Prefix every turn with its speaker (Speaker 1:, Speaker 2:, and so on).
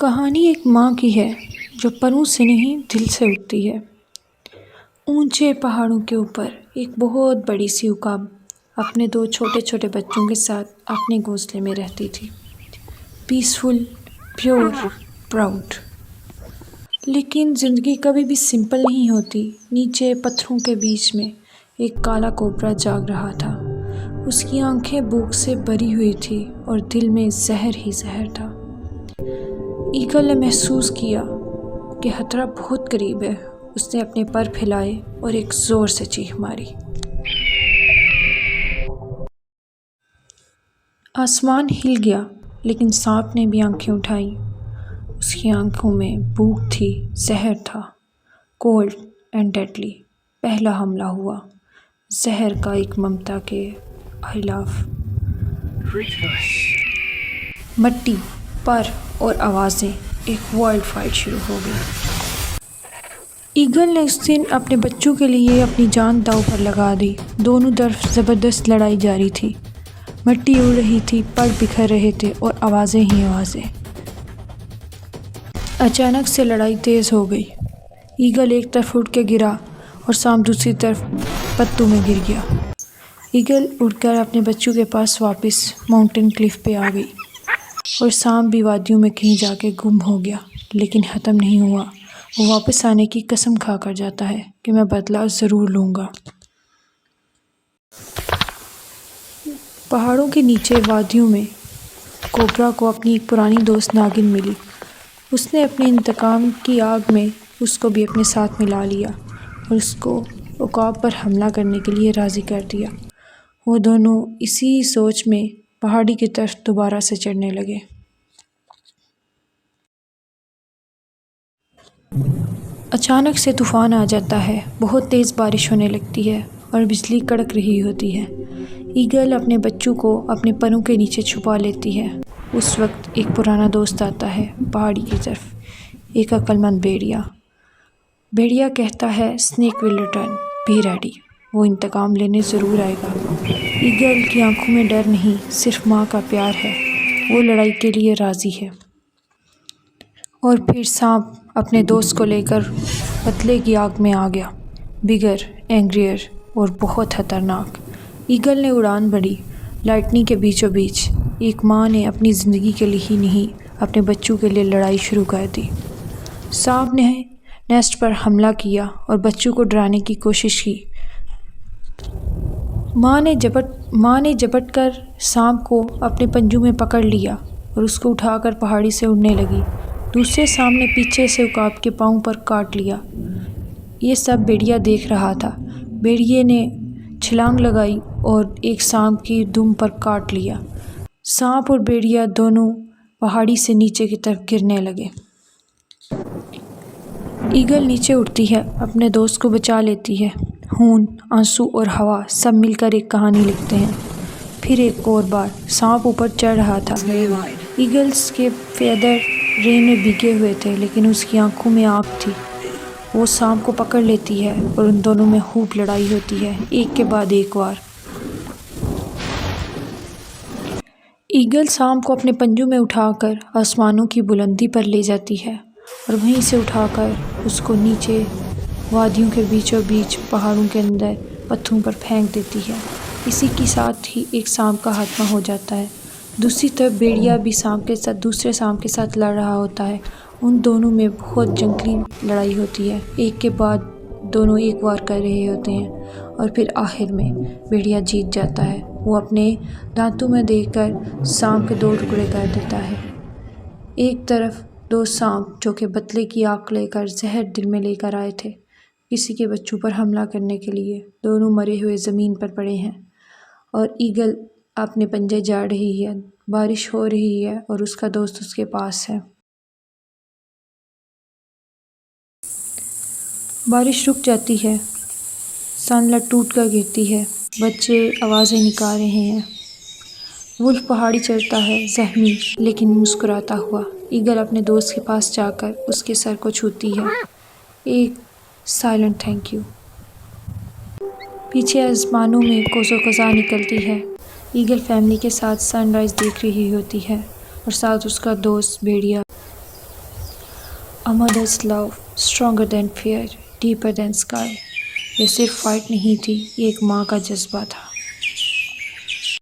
Speaker 1: کہانی ایک ماں کی ہے جو پروں سے نہیں دل سے اٹھتی ہے۔ اونچے پہاڑوں کے اوپر ایک بہت بڑی سی عقاب اپنے 2 چھوٹے چھوٹے بچوں کے ساتھ اپنے گھونسلے میں رہتی تھی، پیسفل، پیور، پراؤڈ۔ لیکن زندگی کبھی بھی سمپل نہیں ہوتی۔ نیچے پتھروں کے بیچ میں ایک کالا کوبرا جاگ رہا تھا۔ اس کی آنکھیں بھوک سے بھری ہوئی تھی اور دل میں زہر ہی زہر تھا۔ ایگل نے محسوس کیا کہ خطرہ بہت قریب ہے۔ اس نے اپنے پر پھیلائے اور ایک زور سے چیخ ماری۔ آسمان ہل گیا، لیکن سانپ نے بھی آنکھیں اٹھائیں۔ اس کی آنکھوں میں بھوک تھی، زہر تھا، کولڈ اینڈ ڈیڈلی۔ پہلا حملہ ہوا، زہر کا ایک ممتا کے خلاف۔ مٹی، پر اور آوازیں، ایک وائلڈ فائٹ شروع ہو گئی۔ ایگل نے اس دن اپنے بچوں کے لیے اپنی جان داؤ پر لگا دی۔ دونوں طرف زبردست لڑائی جاری تھی۔ مٹی اڑ رہی تھی، پر بکھر رہے تھے اور آوازیں ہی آوازیں۔ اچانک سے لڑائی تیز ہو گئی۔ ایگل ایک طرف اڑ کے گرا اور سانپ دوسری طرف پتوں میں گر گیا۔ ایگل اڑ کر اپنے بچوں کے پاس واپس ماؤنٹین کلف پہ آ گئی اور سانپ بھی وادیوں میں کہیں جا کے گم ہو گیا، لیکن ختم نہیں ہوا۔ وہ واپس آنے کی قسم کھا کر جاتا ہے کہ میں بدلہ ضرور لوں گا۔ پہاڑوں کے نیچے وادیوں میں کوبرا کو اپنی ایک پرانی دوست ناگن ملی۔ اس نے اپنے انتقام کی آگ میں اس کو بھی اپنے ساتھ ملا لیا اور اس کو عقاب پر حملہ کرنے کے لیے راضی کر دیا۔ وہ دونوں اسی سوچ میں پہاڑی کی طرف دوبارہ سے چڑھنے لگے۔ اچانک سے طوفان آ جاتا ہے، بہت تیز بارش ہونے لگتی ہے اور بجلی کڑک رہی ہوتی ہے۔ ایگل اپنے بچوں کو اپنے پروں کے نیچے چھپا لیتی ہے۔ اس وقت ایک پرانا دوست آتا ہے پہاڑی کی طرف، ایک عقل مند بھیڑیا۔ بھیڑیا کہتا ہے "snake will return, be ready". وہ انتقام لینے ضرور آئے گا۔ ایگل کی آنکھوں میں ڈر نہیں، صرف ماں کا پیار ہے۔ وہ لڑائی کے لیے راضی ہے۔ اور پھر سانپ اپنے دوست کو لے کر پتلے کی آگ میں آ گیا، بگر، اینگریئر اور بہت خطرناک۔ ایگل نے اڑان بھری، لائٹننگ کے بیچوں بیچ۔ ایک ماں نے اپنی زندگی کے لیے ہی نہیں، اپنے بچوں کے لیے لڑائی شروع کر دی۔ سانپ نے نیسٹ پر حملہ کیا اور بچوں کو ڈرانے کی کوشش کی۔ ماں نے جھپٹ کر سانپ کو اپنے پنجوں میں پکڑ لیا اور اس کو اٹھا کر پہاڑی سے اڑنے لگی۔ دوسرے سانپ نے پیچھے سے عقاب کے پاؤں پر کاٹ لیا۔ یہ سب بھیڑیا دیکھ رہا تھا۔ بھیڑیے نے چھلانگ لگائی اور ایک سانپ کی دم پر کاٹ لیا۔ سانپ اور بھیڑیا دونوں پہاڑی سے نیچے کی طرف گرنے لگے۔ ایگل نیچے اٹھتی ہے، اپنے دوست کو بچا لیتی ہے۔ خون، آنسو اور ہوا سب مل کر ایک کہانی لکھتے ہیں۔ پھر ایک اور بار سانپ اوپر چڑھ رہا تھا۔ ایگلز کے فیدر رین میں بھیگے ہوئے تھے، لیکن اس کی آنکھوں میں آگ تھی۔ وہ سانپ کو پکڑ لیتی ہے اور ان دونوں میں خوب لڑائی ہوتی ہے، ایک کے بعد ایک وار۔ ایگل سانپ کو اپنے پنجوں میں اٹھا کر آسمانوں کی بلندی پر لے جاتی ہے اور وہیں سے اٹھا کر اس کو نیچے وادیوں کے بیچوں بیچ پہاڑوں کے اندر پتھروں پر پھینک دیتی ہے۔ اسی کے ساتھ ہی ایک سانپ کا خاتمہ ہو جاتا ہے۔ دوسری طرف بھیڑیا بھی دوسرے سانپ کے ساتھ لڑ رہا ہوتا ہے۔ ان دونوں میں بہت جنگلی لڑائی ہوتی ہے، ایک کے بعد دونوں ایک وار کر رہے ہوتے ہیں اور پھر آخر میں بھیڑیا جیت جاتا ہے۔ وہ اپنے دانتوں میں دیکھ کر سانپ کے 2 ٹکڑے کر دیتا ہے۔ ایک طرف 2 سانپ جو کہ پتلے کی آگ لے کر زہر دل میں لے کر آئے تھے کسی کے بچوں پر حملہ کرنے کے لیے، دونوں مرے ہوئے زمین پر پڑے ہیں اور ایگل اپنے پنجے جاڑ رہی ہے۔ بارش ہو رہی ہے اور اس کا دوست اس کے پاس ہے۔ بارش رک جاتی ہے، سن لائٹ ٹوٹ کر گرتی ہے، بچے آوازیں نکال رہے ہیں۔ ولف پہاڑی چڑھتا ہے، زخمی لیکن مسکراتا ہوا۔ ایگل اپنے دوست کے پاس جا کر اس کے سر کو چھوتی ہے، ایک سائلنٹ تھینک یو۔ پیچھے آسمانوں میں قوس قزح نکلتی ہے۔ ایگل فیملی کے ساتھ سن رائز دیکھ رہی ہوتی ہے اور ساتھ اس کا دوست بھیڑیا۔ A mother's love, stronger than fear, deeper than sky. یہ صرف فائٹ نہیں تھی، یہ ایک ماں کا جذبہ تھا۔